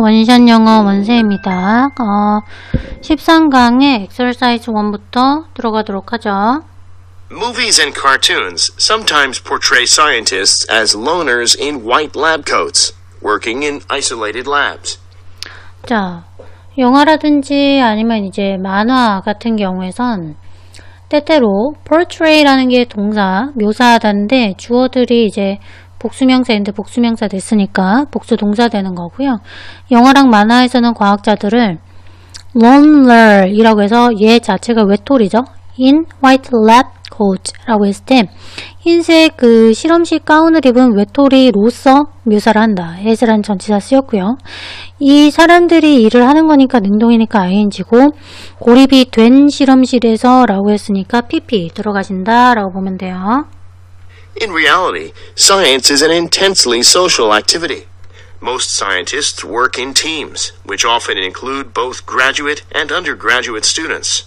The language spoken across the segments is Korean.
원샷 영어 원세입니다. 13강의 exercise 1부터 들어가도록 하죠. Movies and cartoons sometimes portray scientists as loners in white lab coats, working in isolated labs. 자, 영화라든지 아니면 이제 만화 같은 경우에선 때때로 portray라는 게 동사, 묘사하다인데 주어들이 이제 복수명사인데 복수명사 됐으니까 복수 동사 되는 거고요. 영화랑 만화에서는 과학자들을 loner 이라고 해서 얘 자체가 외톨이죠. in white lab coat 라고 했을 때 흰색 그 실험실 가운을 입은 외톨이로서 묘사를 한다. as라는 전치사 쓰였고요. 이 사람들이 일을 하는 거니까 능동이니까 ing고 고립이 된 실험실에서 라고 했으니까 pp 들어가신다 라고 보면 돼요. In reality, science is an intensely social activity. Most scientists work in teams, which often include both graduate and undergraduate students.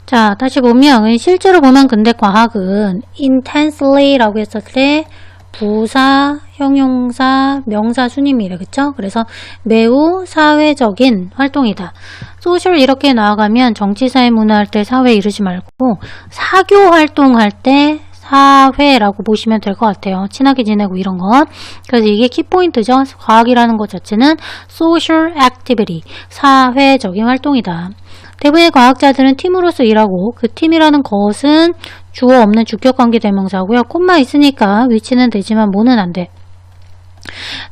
자, 다시 보면 실제로 보면 근데 과학은 intensely라고 했을 때 부사, 형용사, 명사 순임이래. 그쵸? 그래서 매우 사회적인 활동이다. 소셜 이렇게 나아가면 정치, 사회, 문화 할 때 사회 이르지 말고 사교 활동할 때 사회라고 보시면 될 것 같아요. 친하게 지내고 이런 거. 그래서 이게 키포인트죠. 과학이라는 것 자체는 social activity, 사회적인 활동이다. 대부분의 과학자들은 팀으로서 일하고 그 팀이라는 것은 주어 없는 주격관계 대명사고요. 콤마 있으니까 위치는 되지만 뭐는 안 돼.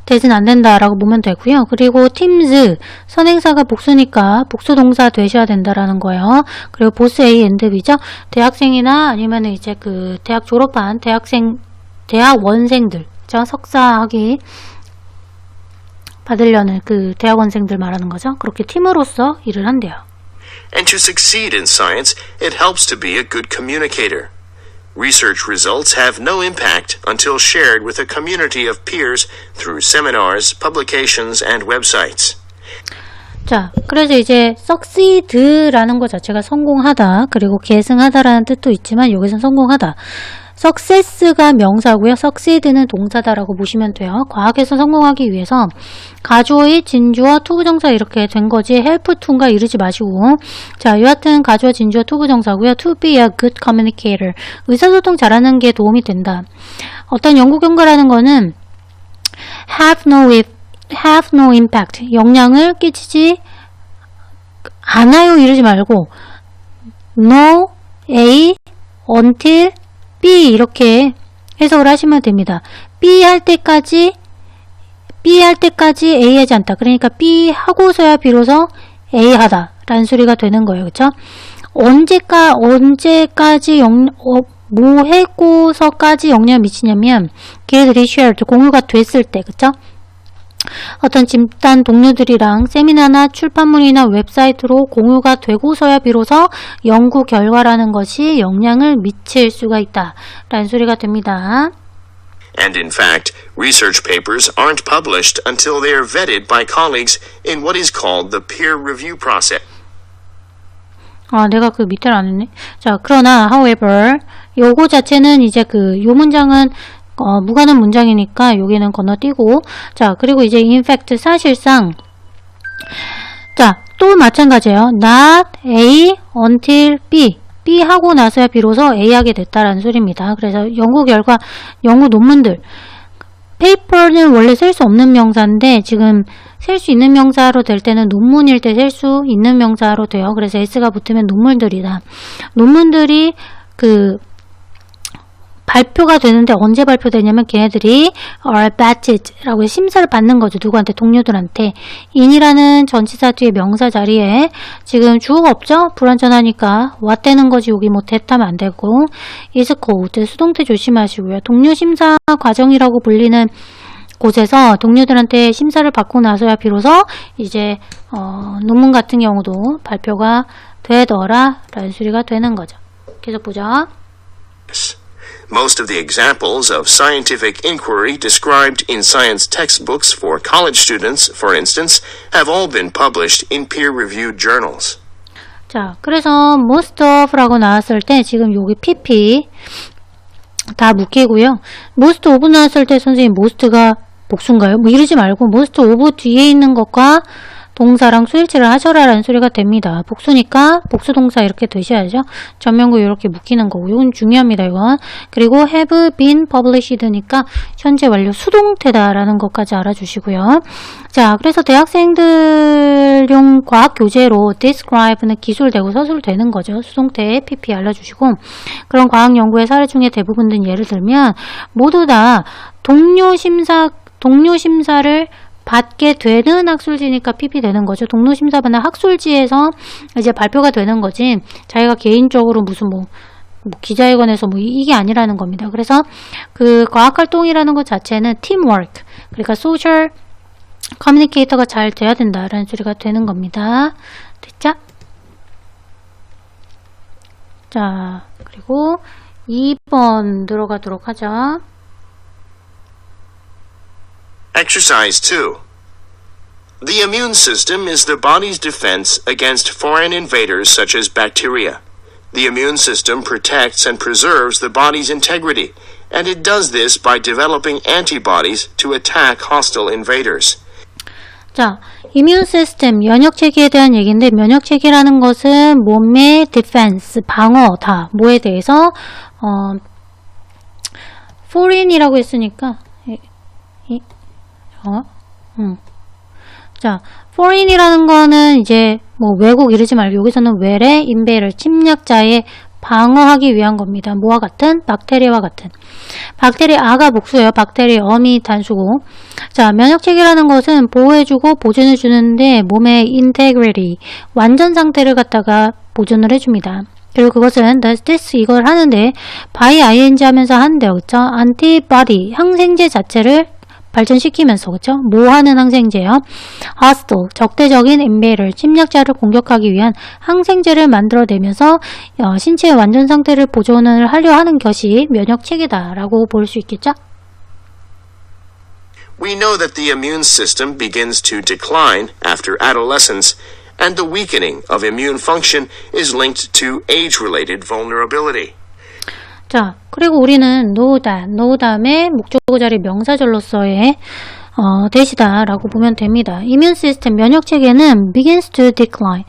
되진 않는다라고 보면 되고요. 그리고 teams, 선행사가 복수니까 복수동사 되셔야 된다라는 거예요. 그리고 보스 A and B죠. 대학생이나 아니면 이제 그 대학 졸업한 대학원생들, 석사학위 받으려는 그 대학원생들 말하는 거죠. 그렇게 팀으로서 일을 한대요. And to succeed in science, it helps to be a good communicator. Research results have no impact until shared with a community of peers through seminars, publications, and websites. 자, 그래서 이제 succeed라는 것 자체가 성공하다, 그리고 계승하다라는 뜻도 있지만 여기서는 성공하다. success가 명사고요. succeed는 동사다라고 보시면 돼요. 과학에서 성공하기 위해서 가주어의 진주어 투부정사 이렇게 된 거지 help to인가 이르지 마시고, 자, 여하튼 가주어 진주어 투부정사고요. to be a good communicator, 의사소통 잘하는 게 도움이 된다. 어떤 연구 결과라는 거는 have no impact, 영향을 끼치지 않아요 이러지 말고 no, a, until, b 이렇게 해석을 하시면 됩니다. b 할 때까지 a 하지 않다. 그러니까 b 하고서야 비로소 a 하다 라는 소리가 되는 거예요. 그쵸? 언제까지 뭐 했고서까지 영향을 미치냐면 걔들이 shared, 공유가 됐을 때, 그쵸? 어떤 집단 동료들이랑 세미나나 출판물이나 웹사이트로 공유가 되고서야 비로소 연구 결과라는 것이 영향을 미칠 수가 있다 라는 소리가 됩니다. And in fact, research papers aren't published until they are vetted by colleagues in what is called the peer review process. 내가 그 밑에를 안 했네. 자, 그러나 however 요거 자체는 이제 요 문장은 무관한 문장이니까 여기는 건너뛰고, 자, 그리고 이제 in fact 사실상, 자, 또 마찬가지예요. not A until B, B 하고 나서야 비로소 A 하게 됐다라는 소리입니다. 그래서 연구 결과, 연구 논문들, paper는 원래 쓸 수 없는 명사인데 지금 쓸 수 있는 명사로 될 때는 논문일 때 쓸 수 있는 명사로 돼요. 그래서 S가 붙으면 논문들이다. 논문들이 발표가 되는데 언제 발표되냐면 걔네들이 are vetted 라고 심사를 받는 거죠. 누구한테? 동료들한테. in이라는 전치사 뒤에 명사 자리에 지금 주어가 없죠? 불완전하니까 what 되는 거지. 여기 뭐 that 하면 안 되고 is called, 수동태 조심하시고요. 동료 심사 과정이라고 불리는 곳에서 동료들한테 심사를 받고 나서야 비로소 이제 논문 같은 경우도 발표가 되더라 라는 소리가 되는 거죠. 계속 보죠. Most of the examples of scientific inquiry described in science textbooks for college students, for instance, have all been published in peer-reviewed journals. 자, 그래서 most of라고 나왔을 때 지금 여기 pp 다 묶이고요. most of 나왔을 때 선생님 most가 복수인가요? 뭐 이러지 말고 most of 뒤에 있는 것과 동사랑 수일치를 하셔라라는 소리가 됩니다. 복수니까 복수 동사 이렇게 되셔야죠. 전면구 이렇게 묶이는 거고 이건 중요합니다. 이건. 그리고 have been published니까 현재 완료 수동태다라는 것까지 알아주시고요. 자, 그래서 대학생들용 과학 교재로 describe는 기술되고 서술되는 거죠. 수동태 pp 알려주시고 그런 과학 연구의 사례 중에 대부분은 예를 들면 모두 다 동료 심사를 받게 되는 학술지니까 PP 되는 거죠. 동료심사받는 학술지에서 이제 발표가 되는 거지 자기가 개인적으로 무슨 뭐 기자회견에서 뭐 이게 아니라는 겁니다. 그래서 그 과학활동이라는 것 자체는 팀워크 그러니까 소셜 커뮤니케이터가 잘 돼야 된다라는 소리가 되는 겁니다. 됐죠? 자, 그리고 2번 들어가도록 하죠. Exercise 2. The immune system is the body's defense against foreign invaders such as bacteria. The immune system protects and preserves the body's integrity, and it does this by developing antibodies to attack hostile invaders. 자, 이뮨 시스템, 면역체계에 대한 얘기인데 면역체계라는 것은 몸의 디펜스, 방어다. 뭐에 대해서 foreign이라고 했으니까 자, foreign이라는 거는 이제 뭐 외국 이러지 말고 여기서는 where의 invader, 침략자의 방어하기 위한 겁니다. 뭐와 같은? 박테리아와 같은. 박테리아가 복수예요. 박테리엄이 단수고. 자, 면역체계라는 것은 보호해주고 보존해주는데 몸의 integrity, 완전 상태를 갖다가 보존을 해줍니다. 그리고 그것은 does this 이걸 하는데 by ing 하면서 한대요. 그쵸? antibody, 항생제 자체를 발전시키면서 그쵸? 뭐 하는 항생제요? hostile, 적대적인 invader, 침략자를 공격하기 위한 항생제를 만들어내면서 신체의 완전 상태를 보존을 하려 하는 것이 면역체계다라고 볼 수 있겠죠? We know that the immune system begins to decline after adolescence, and the weakening of immune function is linked to age-related vulnerability. 자, 그리고 우리는 know 다음에 목적어 자리 명사절로서의 대시다라고 보면 됩니다. 이뮨 시스템 면역체계는 begins to decline.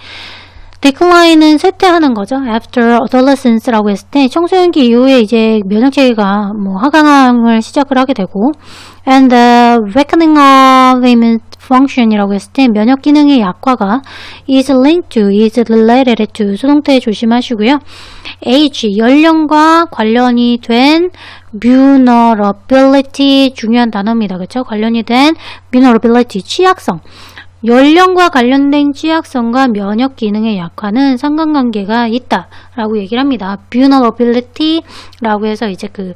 decline은 쇠퇴하는 거죠. after adolescence라고 했을 때 청소년기 이후에 이제 면역체계가 뭐 하강을 시작을 하게 되고 and the weakening of immune function이라고 했을 때 면역 기능의 약화가 is linked to, is related to 수동태 조심하시고요. age, 연령과 관련이 된 vulnerability 중요한 단어입니다. 그렇죠? 관련이 된 vulnerability, 취약성. 연령과 관련된 취약성과 면역 기능의 약화는 상관관계가 있다라고 얘기를 합니다. vulnerability라고 해서 이제 그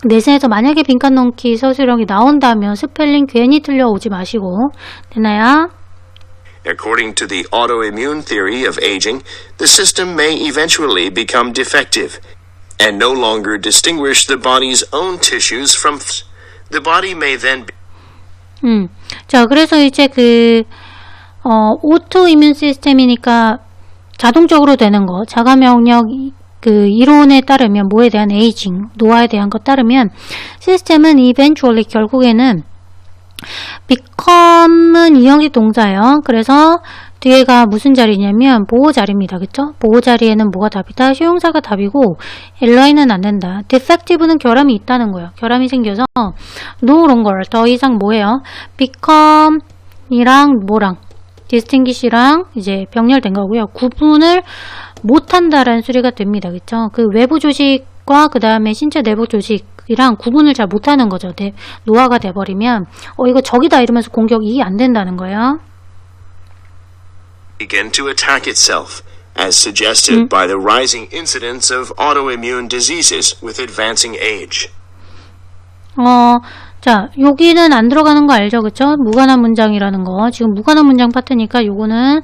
내신에서 만약에 빈칸 넣기 서술형이 나온다면 스펠링 괜히 틀려오지 마시고 되나요? According to the autoimmune theory of aging, the system may eventually become defective and no longer distinguish the body's own tissues from the body may then be 자, 그래서 이제 오토 이뮨 시스템이니까 자동적으로 되는 거, 자가 면역 이론에 따르면 뭐에 대한 에이징, 노화에 대한 것 따르면 시스템은 eventually 결국에는 become은 이형식 동사예요. 그래서 뒤에가 무슨 자리냐면 보호 자리입니다. 그쵸? 보호 자리에는 뭐가 답이다? 수용사가 답이고 align 안 된다. defective는 결함이 있다는 거예요. 결함이 생겨서 no longer 더 이상 뭐예요? become이랑 뭐랑 distinguish랑 이제 병렬된 거고요. 구분을 못한다라는 소리가 됩니다. 그쵸? 그 외부 조직과 그 다음에 신체 내부 조직이랑 구분을 잘 못하는 거죠. 노화가 돼버리면 이거 적이다 이러면서 공격이 안 된다는 거예요. begin to attack itself, as suggested by the rising incidence of autoimmune diseases with advancing age. 자, 여기는 안 들어가는 거 알죠? 그쵸? 무관한 문장이라는 거. 지금 무관한 문장 파트니까 요거는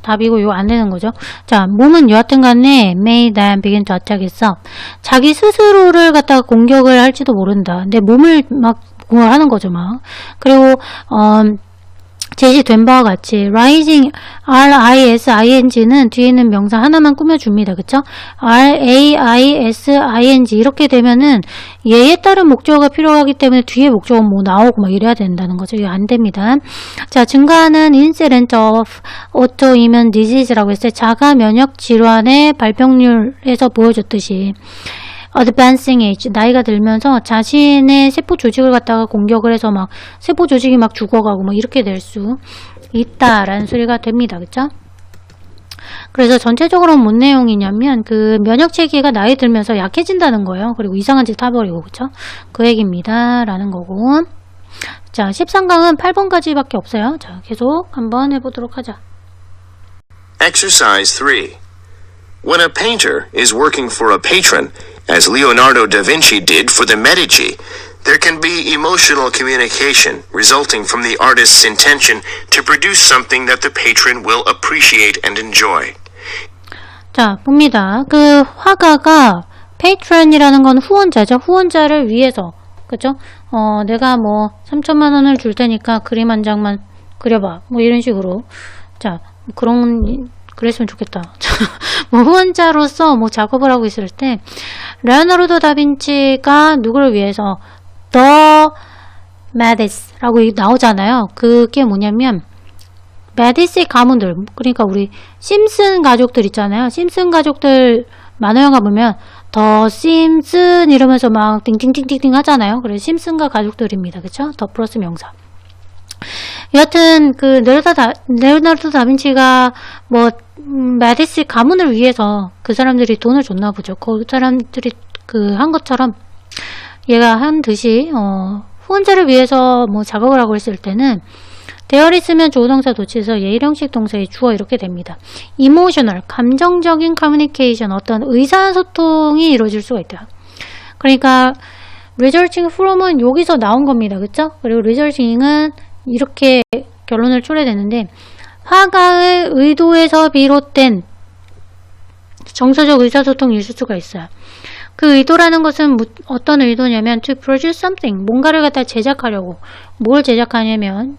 답이고 요거 안 되는 거죠. 자, 몸은 여하튼 간에 may then begin to attack itself. 자기 스스로를 갖다가 공격을 할지도 모른다. 내 몸을 막 공격을 하는 거죠, 막. 그리고 제시된 바와 같이 rising, R-I-S-I-N-G는 뒤에 있는 명사 하나만 꾸며줍니다. 그쵸? R-A-I-S-I-N-G 이렇게 되면은 얘에 따른 목적어가 필요하기 때문에 뒤에 목적어 뭐 나오고 막 이래야 된다는 거죠. 이거 안 됩니다. 자, 증가하는 incidence of autoimmune disease라고 했어요. 자가 면역 질환의 발병률에서 보여줬듯이 advancing age, 나이가 들면서 자신의 세포 조직을 갖다가 공격을 해서 막 세포 조직이 막 죽어가고 막 이렇게 될 수 있다라는 소리가 됩니다. 그쵸? 그래서 전체적으로 뭔 내용이냐면 그 면역 체계가 나이 들면서 약해진다는 거예요. 그리고 이상한 짓 해버리고, 그쵸? 그 얘기입니다. 라는 거고. 자, 13강은 8번까지밖에 없어요. 자, 계속 한번 해보도록 하자. Exercise 3. When a painter is working for a patron, as Leonardo da Vinci did for the Medici, there can be emotional communication resulting from the artist's intention to produce something that the patron will appreciate and enjoy. 자, 봅니다. 그 화가가 patron이라는 건 후원자죠. 후원자를 위해서. 그죠? 내가 뭐 3천만 원을 줄 테니까 그림 한 장만 그려봐. 뭐 이런 식으로. 자, 그랬으면 좋겠다. 뭐 후원자로서 뭐 작업을 하고 있을 때 레오나르도 다빈치가 누구를 위해서 The Medici라고 나오잖아요. 그게 뭐냐면 메디스의 가문들, 그러니까 우리 심슨 가족들 있잖아요. 심슨 가족들 만화영화 보면 더 심슨 이러면서 막 띵띵띵띵띵 하잖아요. 그래서 심슨과 가족들입니다. 그쵸? 더 플러스 명사. 여하튼 그 레오나르도 다빈치가 뭐 메디스 가문을 위해서 그 사람들이 돈을 줬나 보죠. 그 사람들이 그 한 것처럼 얘가 한 듯이 후원자를 위해서 뭐 작업을 하고 있을 때는 대열이 쓰면 조동사 도치에서 예일형식 동사의 주어 이렇게 됩니다. 이모셔널, 감정적인 커뮤니케이션, 어떤 의사소통이 이루어질 수가 있다. 그러니까 resulting from은 여기서 나온 겁니다. 그쵸? 그리고 resulting은 이렇게 결론을 초래되는데 화가의 의도에서 비롯된 정서적 의사소통이 있을 수가 있어요. 그 의도라는 것은 어떤 의도냐면 to produce something, 뭔가를 갖다 제작하려고. 뭘 제작하냐면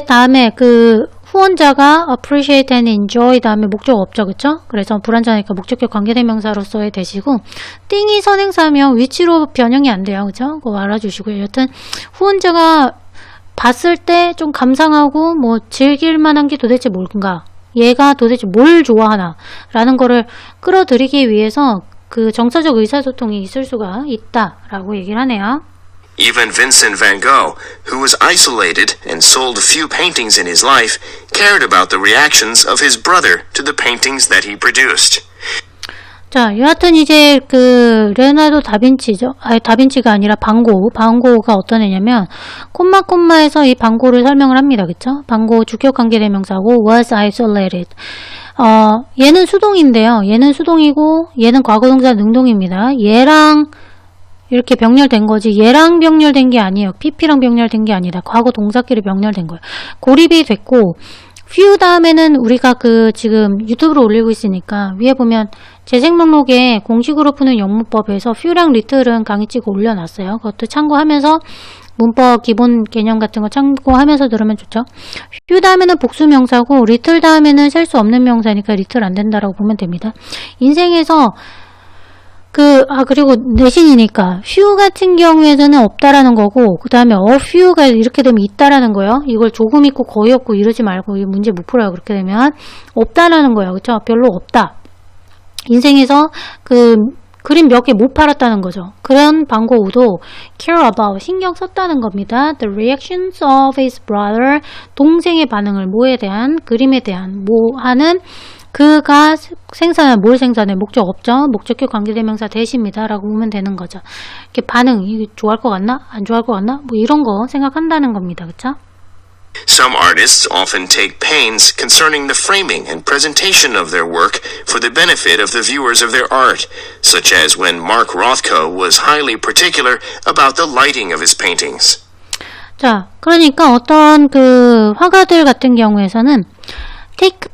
다음에 그 후원자가 appreciate and enjoy 다음에 목적 없죠. 그쵸? 그래서 불완전하니까 목적격 관계대명사로서의 대시고 띵이 선행사면 위치로 변형이 안 돼요. 그쵸? 그거 알아주시고요. 여튼 후원자가 봤을 때 좀 감상하고 뭐 즐길 만한 게 도대체 뭔가, 얘가 도대체 뭘 좋아하나 라는 거를 끌어들이기 위해서 그 정서적 의사소통이 있을 수가 있다라고 얘기를 하네요. Even Vincent van Gogh, who was isolated and sold few paintings in his life, cared about the reactions of his brother to the paintings that he produced. 자, 여하튼 이제 그 레오나르도 다빈치죠. 다빈치가 아니라 방고가 어떤 애냐면 콤마에서 이 방고를 설명을 합니다. 그쵸? 방고 주격관계대명사고 was isolated. 얘는 수동인데요. 얘는 수동이고 얘는 과거동사 능동입니다. 얘랑 이렇게 병렬된 거지 얘랑 병렬된 게 아니에요. PP랑 병렬된 게 아니라 과거 동사끼리 병렬된 거예요. 고립이 됐고 few 다음에는 우리가 그 지금 유튜브로 올리고 있으니까 위에 보면 재생 목록에 공식으로 푸는 영문법에서 few랑 little은 강의 찍어 올려놨어요. 그것도 참고하면서 문법 기본 개념 같은 거 참고하면서 들으면 좋죠. few 다음에는 복수 명사고 little 다음에는 셀 수 없는 명사니까 little 안 된다라고 보면 됩니다. 인생에서 그리고 내신이니까 few 같은 경우에는 없다라는 거고 그 다음에 a few가 이렇게 되면 있다라는 거예요. 이걸 조금 있고 거의 없고 이러지 말고 이 문제 못 풀어요. 그렇게 되면 없다라는 거예요. 그쵸? 별로 없다. 인생에서 그 그림 몇 개 못 팔았다는 거죠. 그런 방고우도 care about, 신경 썼다는 겁니다. The reactions of his brother, 동생의 반응을 뭐에 대한, 그림에 대한, 뭐 하는 그가 뭘 생산해? 목적 없죠? 목적격 관계대명사 대시입니다. 라고 보면 되는 거죠. 이렇게 반응, 이게 좋아할 것 같나? 안 좋아할 것 같나? 뭐 이런 거 생각한다는 겁니다. 그쵸? Some artists often take pains concerning the framing and presentation of their work for the benefit of the viewers of their art, such as when Mark Rothko was highly particular about the lighting of his paintings. 자, 그러니까 어떤 그 화가들 같은 경우에서는 take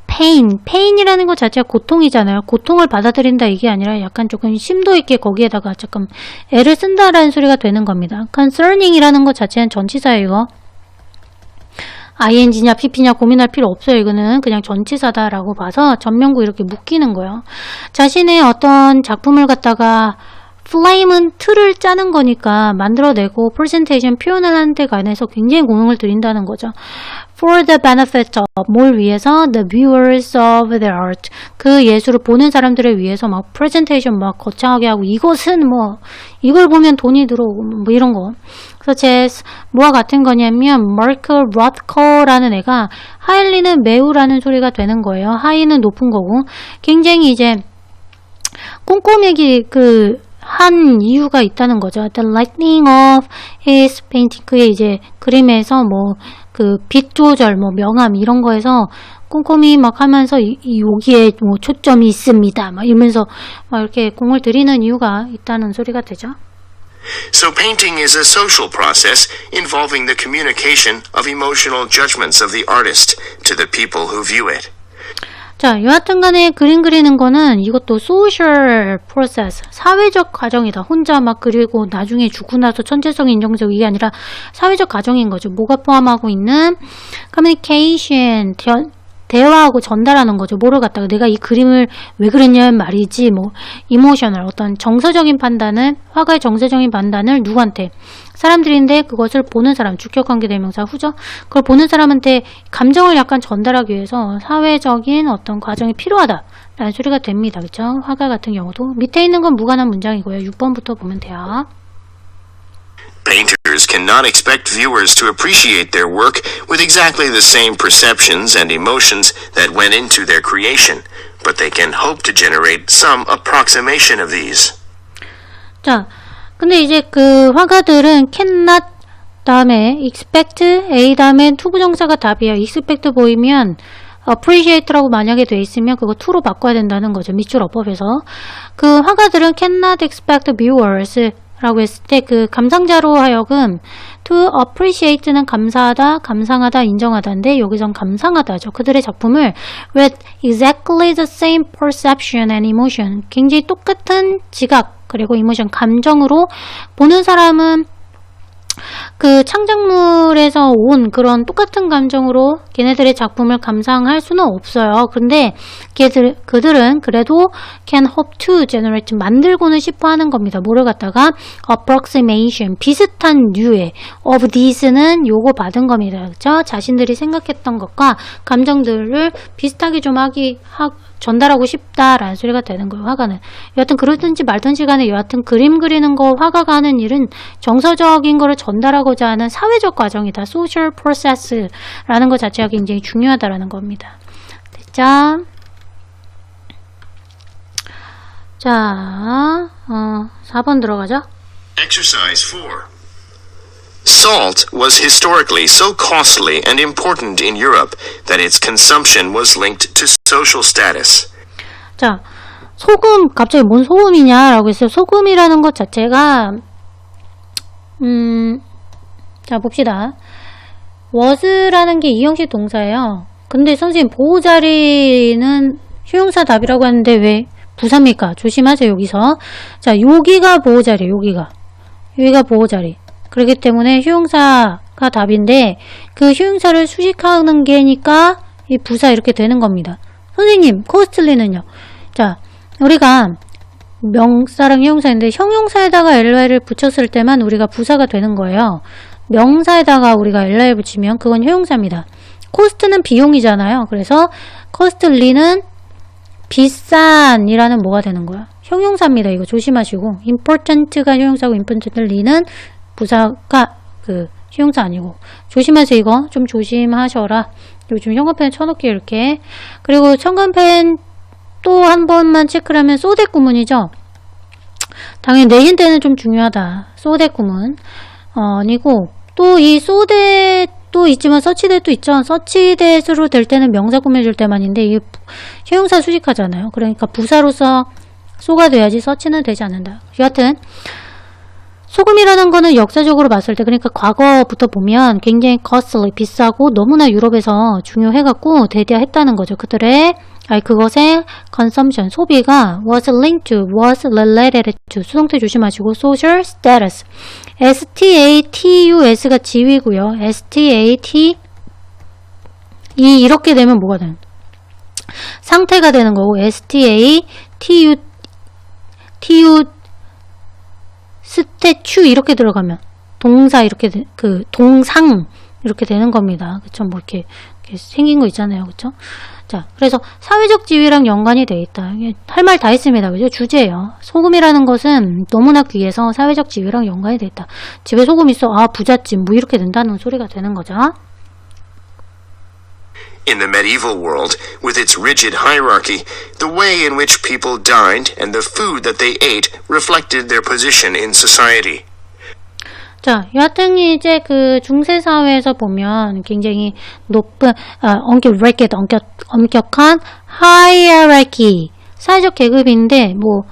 pain이라는 것 자체가 고통이잖아요. 고통을 받아들인다 이게 아니라 약간 조금 심도 있게 거기에다가 조금 애를 쓴다라는 소리가 되는 겁니다. concerning이라는 것 자체는 전치사예요. ing냐 pp냐 고민할 필요 없어요. 이거는 그냥 전치사다라고 봐서 전면구 이렇게 묶이는 거예요. 자신의 어떤 작품을 갖다가 flame은 틀을 짜는 거니까 만들어내고 presentation 표현을 하는 데 관해서 굉장히 공용을 들인다는 거죠. For the benefit of 뭘 위해서 the viewers of the art 그 예술을 보는 사람들을 위해서 막 presentation 막 거창하게 하고 이것은 뭐 이걸 보면 돈이 들어오고 뭐 이런 거. 그래서 제 뭐와 같은 거냐면 마크 로트커라는 애가 highly는 매우라는 소리가 되는 거예요. high는 높은 거고 굉장히 이제 꼼꼼하게 한 이유가 있다는 거죠. The lightning of his painting 그의 이제 그림에서 뭐 빛 조절, 뭐 명암 이런 거에서 꼼꼼히 막 하면서 여기에 뭐 초점이 있습니다. 막 이러면서 막 이렇게 공을 들이는 이유가 있다는 소리가 되죠. So painting is a social process involving the communication of emotional judgments of the artist to the people who view it. 자, 여하튼 간에 그림 그리는 거는 이것도 social process, 사회적 과정이다. 혼자 막 그리고 나중에 죽고 나서 천재성이 인정되고 이게 아니라 사회적 과정인 거죠. 뭐가 포함하고 있는 communication, 대화하고 전달하는 거죠. 뭐를 갖다가 내가 이 그림을 왜 그렸냐면 말이지 뭐 이모셔널 어떤 정서적인 판단을 화가의 정서적인 판단을 누구한테 사람들인데 그것을 보는 사람 주격관계 대명사 후죠. 그걸 보는 사람한테 감정을 약간 전달하기 위해서 사회적인 어떤 과정이 필요하다라는 소리가 됩니다. 그렇죠? 화가 같은 경우도 밑에 있는 건 무관한 문장이고요. 6번부터 보면 돼요. Painters cannot expect viewers to appreciate their work with exactly the same perceptions and emotions that went into their creation, but they can hope to generate some approximation of these. 자, 근데 이제 그 화가들은 cannot 다음에 expect A 다음에 투부정사가 답이에요. expect 보이면 appreciate라고 만약에 돼 있으면 그거 to로 바꿔야 된다는 거죠. 밑줄 어법에서. 그 화가들은 cannot expect viewers 라고 했을 때 그 감상자로 하여금 to appreciate는 감사하다, 감상하다, 인정하다인데 여기선 감상하다죠. 그들의 작품을 with exactly the same perception and emotion 굉장히 똑같은 지각 그리고 emotion 감정으로 보는 사람은 그 창작물에서 온 그런 똑같은 감정으로 걔네들의 작품을 감상할 수는 없어요. 근데 그들은 그래도 can hope to generate 만들고는 싶어 하는 겁니다. 뭐를 갖다가 approximation 비슷한 류의 of these는 요거 받은 겁니다. 그렇죠? 자신들이 생각했던 것과 감정들을 비슷하게 좀 전달하고 싶다라는 소리가 되는 거예요. 화가는. 여하튼 그러든지 말든지 간에 여하튼 그림 그리는 거 화가가 하는 일은 정서적인 거를 전달하고자 하는 사회적 과정이다. social process라는 것 자체가 굉장히 중요하다라는 겁니다. 됐죠? 자, 4번 들어가죠. Exercise 4. Salt was historically so costly and important in Europe that its consumption was linked to social status. 자, 소금, 갑자기 뭔 소금이냐라고 했어요. 소금이라는 것 자체가, 자, 봅시다. was라는 게 이형식 동사예요. 근데 선생님, 보호자리는 휴용사 답이라고 하는데 왜 부사입니까? 조심하세요, 여기서. 자, 여기가 보호자리, 여기가 보호자리. 그렇기 때문에 휴용사가 답인데 그 휴용사를 수식하는 게니까 이 부사 이렇게 되는 겁니다. 선생님, costly는요. 자, 우리가 명사랑 형용사인데 형용사에다가 ly를 붙였을 때만 우리가 부사가 되는 거예요. 명사에다가 우리가 ly 붙이면 그건 형용사입니다. cost는 비용이잖아요. 그래서 costly는 비싼이라는 뭐가 되는 거야? 형용사입니다. 이거 조심하시고 important가 형용사고 importantly는 부사가 형용사 아니고 조심하세요. 이거 좀 조심하셔라. 요즘 형광펜 쳐놓기 이렇게. 그리고 형광펜 또 한 번만 체크를 하면 소댓 구문이죠. 당연히 내신 때는 좀 중요하다. 소댓 구문 아니고 또 이 소댓도 있지만 서치댓도 있죠. 서치댓으로 될 때는 명사 꾸며줄 때만인데 이 형용사 수식하잖아요. 그러니까 부사로서 소가 돼야지 서치는 되지 않는다. 여하튼 소금이라는 거는 역사적으로 봤을 때 그러니까 과거부터 보면 굉장히 costly 비싸고 너무나 유럽에서 중요해갖고 대대했다는 거죠. 그것의 consumption 소비가 was linked to, was related to 수동태 조심하시고 social status status가 지위고요. 이렇게 되면 뭐가 되는? 상태가 되는 거고, 스태츄 이렇게 들어가면 동사 이렇게 동상 이렇게 되는 겁니다. 그쵸? 뭐 이렇게 생긴 거 있잖아요. 그쵸? 자, 그래서 사회적 지위랑 연관이 돼 있다. 할 말 다 했습니다. 그죠? 주제예요. 소금이라는 것은 너무나 귀해서 사회적 지위랑 연관이 돼 있다. 집에 소금 있어. 아, 부잣집. 뭐 이렇게 된다는 소리가 되는 거죠. In the medieval world, with its rigid hierarchy, the way in which people dined and the food that they ate reflected their position in society. 자, 여하튼 이제 그 중세 사회에서 보면 굉장히 높은 엄격한 hierarchy, 사회적 계급인데 뭐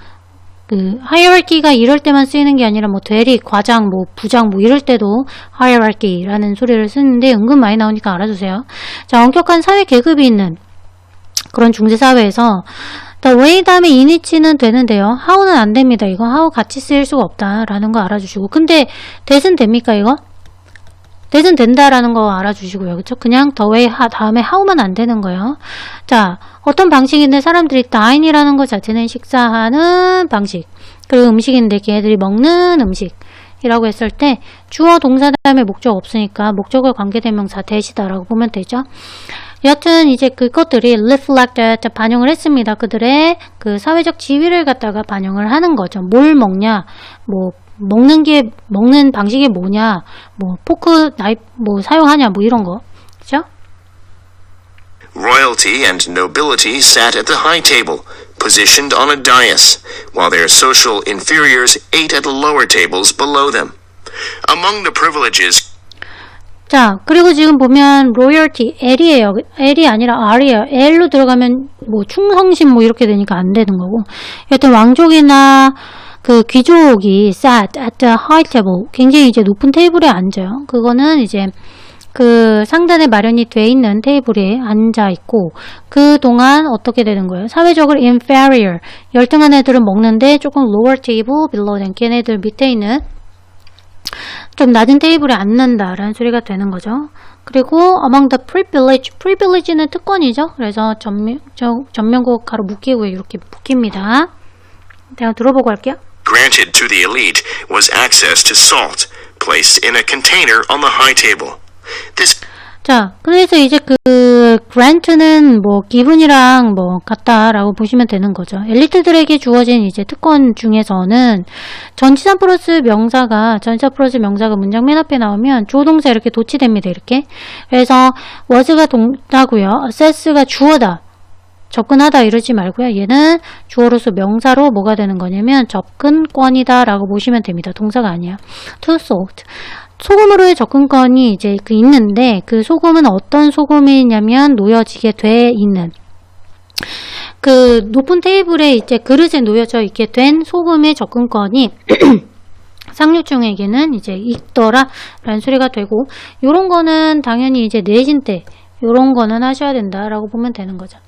그 hierarchy가 이럴 때만 쓰이는 게 아니라 뭐 대리, 과장, 뭐 부장 뭐 이럴 때도 hierarchy라는 소리를 쓰는데 은근 많이 나오니까 알아두세요. 자, 엄격한 사회 계급이 있는 그런 중세 사회에서 the way 다음에 in이치는 되는데요. how는 안 됩니다. 이거 how 같이 쓰일 수가 없다라는 거 알아주시고, 근데 that은 됩니까 이거? that은 된다라는 거 알아주시고요. 그쵸? 그냥 the way 다음에 how만 안 되는 거예요. 자, 어떤 방식인데 사람들이 dine이라는 것 자체는 식사하는 방식, 그리고 음식인데 걔네들이 먹는 음식이라고 했을 때 주어 동사 다음에 목적 없으니까 목적어 관계대명사 that이다라고 보면 되죠. 여하튼 이제 그것들이 reflected, 반영을 했습니다. 그들의 그 사회적 지위를 갖다가 반영을 하는 거죠. 뭘 먹냐, 뭐 먹는 방식이 뭐냐, 뭐 포크, 나이프 뭐 사용하냐, 뭐 이런 거. 그죠? Royalty and nobility sat at the high table, positioned on a dais, while their social inferiors ate at the lower tables below them. Among the privileges, 자, 그리고 지금 보면 royalty, L이에요. L이 아니라 R이에요. L로 들어가면 뭐 충성심 뭐 이렇게 되니까 안 되는 거고. 여튼 왕족이나 그 귀족이 sat at the high table, 굉장히 이제 높은 테이블에 앉아요. 그거는 이제 그 상단에 마련이 돼 있는 테이블에 앉아 있고, 그 동안 어떻게 되는 거예요? 사회적으로 inferior, 열등한 애들은 먹는데 조금 lower table below them, 걔네들 밑에 있는 좀 낮은 테이블에 앉는다라는 소리가 되는 거죠. 그리고 among the privilege는 특권이죠. 그래서 전면국 가로 묶이고 이렇게 묶입니다. 제가 들어보고 할게요. granted to the elite was access to salt, placed in a container on the high table. This 자, 그래서 이제 그 grant는 뭐 기분이랑 뭐 같다라고 보시면 되는 거죠. 엘리트들에게 주어진 이제 특권 중에서는 전치사 플러스 명사가 문장 맨 앞에 나오면 주어 동사 이렇게 도치됩니다. 이렇게. 그래서 was가 동사고요. access가 주어다, 접근하다 이러지 말고요. 얘는 주어로서 명사로 뭐가 되는 거냐면 접근권이다 라고 보시면 됩니다. 동사가 아니야. to salt. 소금으로의 접근권이 이제 있는데, 그 소금은 어떤 소금이냐면 놓여지게 돼 있는, 그 높은 테이블에 이제 그릇에 놓여져 있게 된 소금의 접근권이 상류층에게는 이제 있더라 라는 소리가 되고, 요런 거는 당연히 이제 내신 때 요런 거는 하셔야 된다라고 보면 되는 거죠.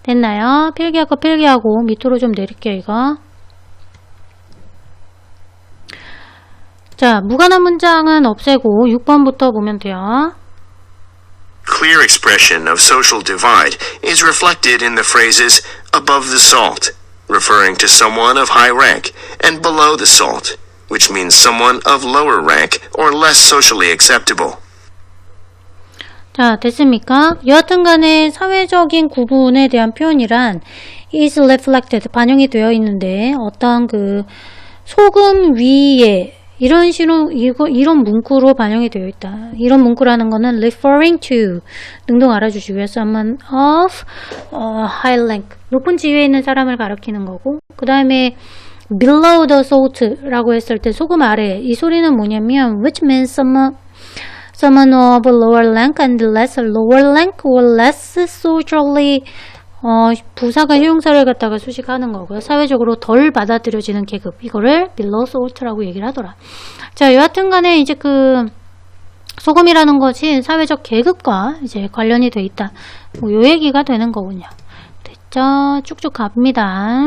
됐나요? 필기하고 밑으로 좀 내릴게요. 이거. 자, 무관한 문장은 없애고 6번부터 보면 돼요. clear expression of social divide is reflected in the phrases above the salt, referring to someone of high rank, and below the salt, which means someone of lower rank or less socially acceptable. 자, 됐습니까? 여하튼 간에 사회적인 구분에 대한 표현이란 is reflected, 반영이 되어 있는데, 어떤 그 소금 위에 이런 문구로 반영이 되어 있다. 이런 문구라는 거는 referring to 등등 알아주시고요. someone of high rank, 높은 지위에 있는 사람을 가리키는 거고, 그 다음에 below the salt라고 했을 때 소금 아래, 이 소리는 뭐냐면 which means someone of lower rank and less lower rank or less socially, 부사가 형용사를 갖다가 수식하는 거고요. 사회적으로 덜 받아들여지는 계급, 이거를 below salt라고 얘기를 하더라. 자, 여하튼 간에 이제 그 소금이라는 것이 사회적 계급과 이제 관련이 돼 있다, 뭐 요 얘기가 되는 거군요. 됐죠? 쭉쭉 갑니다.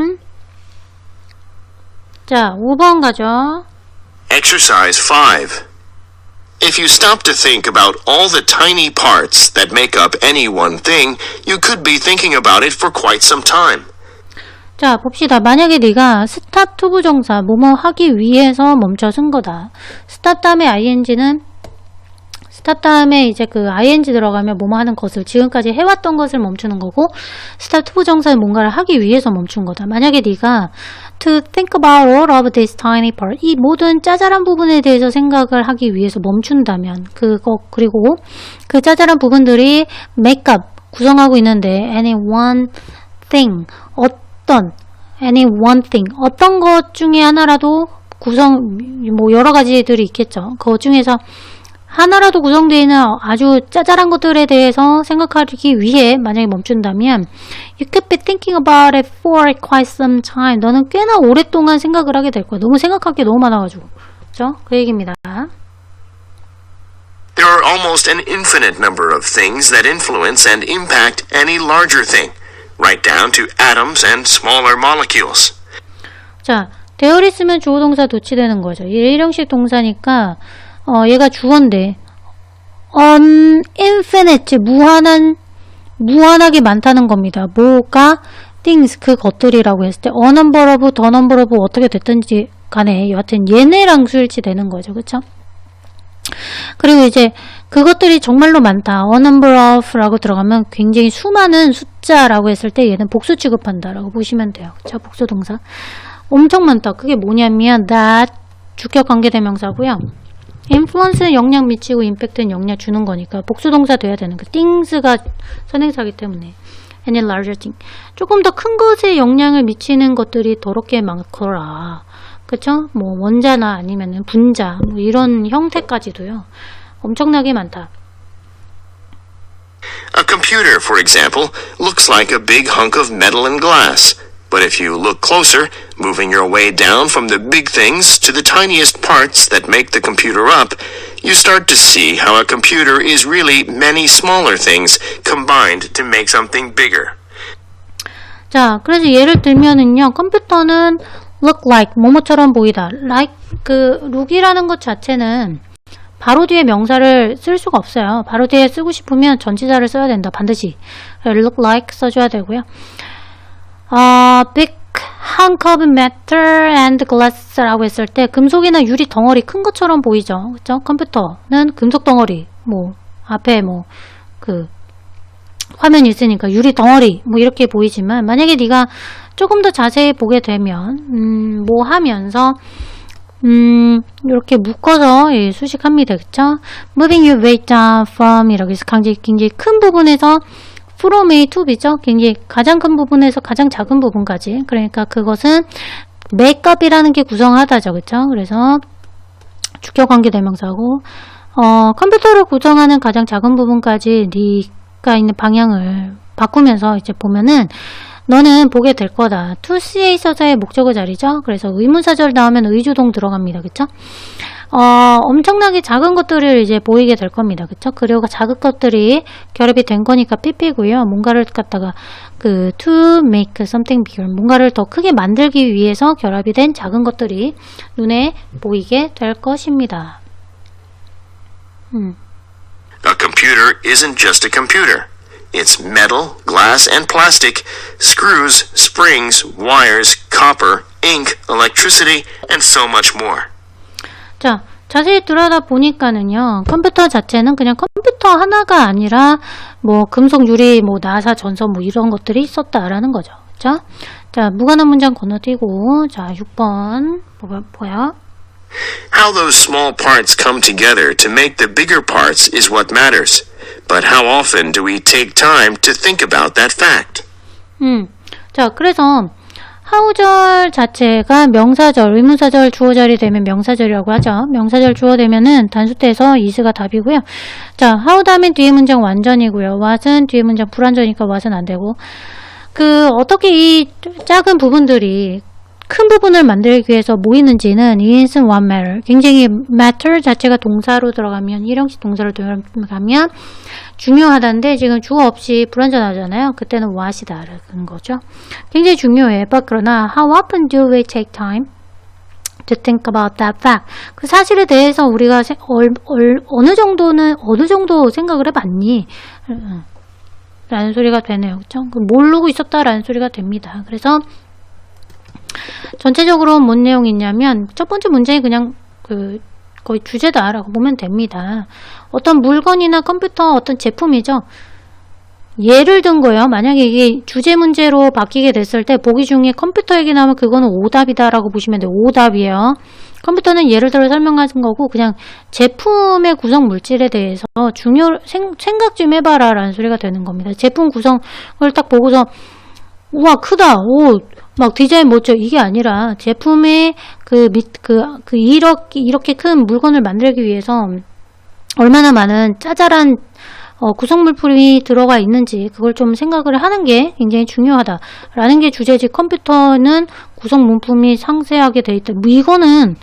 자, 5번 가죠. Exercise 5. If you stop to think about all the tiny parts that make up any one thing, you could be thinking about it for quite some time. 자, 봅시다. 만약에 네가 스탑 투 부정사 뭐뭐 하기 위해서 멈춰 쓴 거다. 스탑 다음에 ing는 스탑 다음에 이제 그 ing 들어가면 뭐뭐 하는 것을 지금까지 해왔던 것을 멈추는 거고 스탑 투 부정사는 뭔가를 하기 위해서 멈춘 거다. 만약에 네가 to think about all of this tiny part 이 모든 짜잘한 부분에 대해서 생각을 하기 위해서 멈춘다면 그거 그리고 그 짜잘한 부분들이 make up 구성하고 있는데 any one thing any one thing 어떤 것 중에 하나라도 구성 뭐 여러 가지들이 있겠죠. 그 중에서 하나라도 구성되어 있는 아주 짜잘한 것들에 대해서 생각하기 위해 만약에 멈춘다면 You could be thinking about it for quite some time. 너는 꽤나 오랫동안 생각을 하게 될 거야. 너무 생각할 게 너무 많아가지고. 그죠? 그 얘기입니다. There are almost an infinite number of things that influence and impact any larger thing, right down to atoms and smaller molecules. 자, 대열이 쓰면 주어 동사 도치되는 거죠. 일형식 동사니까 얘가 주어인데 infinite 무한하게 많다는 겁니다. 뭐가 things 그 것들이라고 했을 때 a number of, the number of 어떻게 됐든지 간에 여하튼 얘네랑 수일치되는 거죠. 그쵸? 그리고 이제 그것들이 정말로 많다. a number of 라고 들어가면 굉장히 수많은 숫자라고 했을 때 얘는 복수 취급한다 라고 보시면 돼요. 그쵸? 복수 동사 엄청 많다. 그게 뭐냐면 that 주격 관계대명사고요. influence는 영향 미치고 impact는 영향 주는 거니까 복수동사 돼야 되는 거. things가 선행사기 때문에 any larger thing. 조금 더 큰 것에 영향을 미치는 것들이 더럽게 많거라. 그쵸? 뭐 원자나 아니면은 분자 뭐 이런 형태까지도요. 엄청나게 많다. A computer, for example, looks like a big hunk of metal and glass. But if you look closer, moving your way down from the big things to the tiniest parts that make the computer up, you start to see how a computer is really many smaller things combined to make something bigger. 자, 그래서 예를 들면은요, 컴퓨터는 look like, 뭐뭐처럼 보이다. like, 그, look이라는 것 자체는 바로 뒤에 명사를 쓸 수가 없어요. 바로 뒤에 쓰고 싶으면 전치사를 써야 된다. 반드시. look like 써줘야 되고요. big hunk of metal and glass라고 했을 때 금속이나 유리 덩어리 큰 것처럼 보이죠. 그쵸? 컴퓨터는 금속 덩어리, 뭐, 앞에 뭐, 그, 화면이 있으니까 유리 덩어리, 뭐, 이렇게 보이지만, 만약에 네가 조금 더 자세히 보게 되면, 뭐 하면서, 이렇게 묶어서 예, 수식합니다. 그쵸? Moving your weight down from, 이라고 해서 굉장히 큰 부분에서 from A to B죠. 굉장히 가장 큰 부분에서 가장 작은 부분까지. 그러니까 그것은 makeup이라는 게 구성하다죠. 그쵸? 그래서 주격관계대명사고 컴퓨터를 구성하는 가장 작은 부분까지 네가 있는 방향을 바꾸면서 이제 보면은 너는 보게 될 거다. to see 있어서의 목적어 자리죠. 그래서 의문사절 나오면 의주동 들어갑니다. 그쵸? 엄청나게 작은 것들을 이제 보이게 될 겁니다. 그쵸? 그리고 작은 것들이 결합이 된 거니까 pp고요. 뭔가를 갖다가 to make something bigger. 뭔가를 더 크게 만들기 위해서 결합이 된 작은 것들이 눈에 보이게 될 것입니다. A computer isn't just a computer. It's metal, glass, and plastic, screws, springs, wires, copper, ink, electricity, and so much more. 자, 자세히 들여다보니까는요, 컴퓨터 자체는 그냥 컴퓨터 하나가 아니라, 뭐, 금속, 유리, 뭐, 나사, 전선, 뭐, 이런 것들이 있었다라는 거죠. 그쵸? 자, 무관한 문장 건너뛰고, 자, 6번, 뭐야? How those small parts come together to make the bigger parts is what matters. But how often do we take time to think about that fact? 자, 그래서, how절 자체가 명사절, 의문사절, 주어절이 되면 명사절이라고 하죠. 명사절, 주어 되면은 단수태에서 is가 답이고요. 자, how 다음에 뒤에 문장 완전이고요. what은 뒤에 문장 불완전이니까 what은 안 되고. 어떻게 이 작은 부분들이 큰 부분을 만들기 위해서 모이는지는 is what matter. 굉장히 matter 자체가 동사로 들어가면, 일형식 동사로 들어가면 중요하다는데 지금 주어 없이 불완전하잖아요. 그때는 what이다라는 거죠. 굉장히 중요해. 그러나 how often do we take time? to think about that fact. 그 사실에 대해서 우리가 어느 정도 생각을 해봤니? 라는 소리가 되네요. 그쵸? 모르고 있었다라는 소리가 됩니다. 그래서 전체적으로 뭔 내용이 있냐면 첫 번째 문제는 그냥 거의 주제다라고 보면 됩니다. 어떤 물건이나 컴퓨터 어떤 제품이죠. 예를 든 거예요. 만약에 이게 주제 문제로 바뀌게 됐을 때 보기 중에 컴퓨터 얘기 나오면 그거는 오답이다라고 보시면 돼요. 오답이에요. 컴퓨터는 예를 들어 설명하신 거고 그냥 제품의 구성 물질에 대해서 생각 좀 해봐라 라는 소리가 되는 겁니다. 제품 구성을 딱 보고서 우와 크다 오 막 디자인 멋져 이게 아니라 제품의 이렇게 큰 물건을 만들기 위해서 얼마나 많은 짜잘한 구성물품이 들어가 있는지 그걸 좀 생각을 하는 게 굉장히 중요하다라는 게 주제지. 컴퓨터는 구성물품이 상세하게 돼 있다. 이거는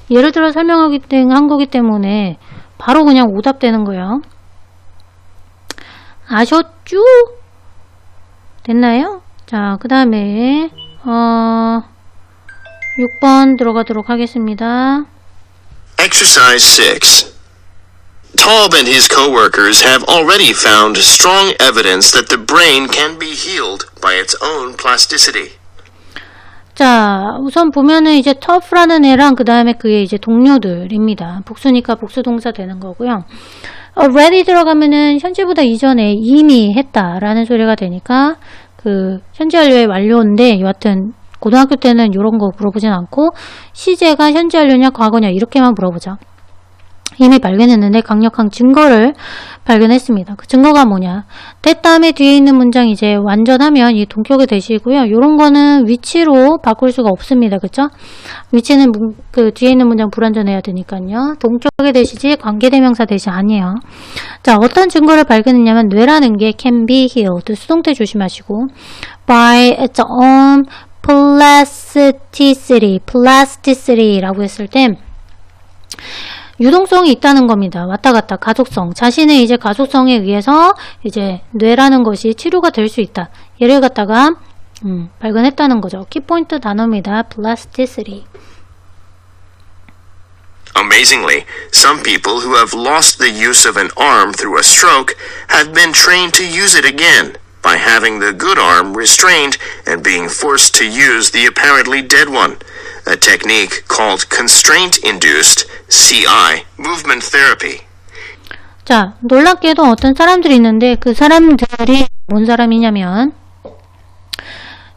예를 들어 설명한 거기 때문에 바로 그냥 오답되는 거예요. 아셨죠? 됐나요? 자, 그 다음에 6번 들어가도록 하겠습니다. Exercise 6. Taub and his co-workers have already found strong evidence that the brain can be healed by its own plasticity. 자, 우선 보면은 이제 tough라는 애랑 그 다음에 그의 이제 동료들입니다. 복수니까 복수동사 되는 거고요. already 들어가면은 현재보다 이전에 이미 했다라는 소리가 되니까 현재 완료의 완료인데 여하튼 고등학교 때는 이런 거 물어보진 않고 시제가 현재 완료냐 과거냐 이렇게만 물어보죠. 이미 발견했는데 강력한 증거를 발견했습니다. 그 증거가 뭐냐? that 다음에 뒤에 있는 문장 이제 완전하면 이 동격이 되시고요. 요런 거는 위치로 바꿀 수가 없습니다. 그쵸? 위치는 뒤에 있는 문장 불완전해야 되니까요. 동격이 되시지 관계대명사 대시 아니에요. 자, 어떤 증거를 발견했냐면 뇌라는 게 can be healed. 수동태 조심하시고 by its own plasticity 라고 했을 때 유동성이 있다는 겁니다. 왔다 갔다 가속성. 자신의 이제 가속성에 의해서 이제 뇌라는 것이 치료가 될 수 있다. 얘를 갖다가 발견했다는 거죠. 키포인트 단어입니다. plasticity. Amazingly, some people who have lost the use of an arm through a stroke have been trained to use it again by having the good arm restrained and being forced to use the apparently dead one. A technique called constraint-induced CI movement therapy. 자, 놀랍게도 어떤 사람들이 있는데 그 사람들이 뭔 사람이냐면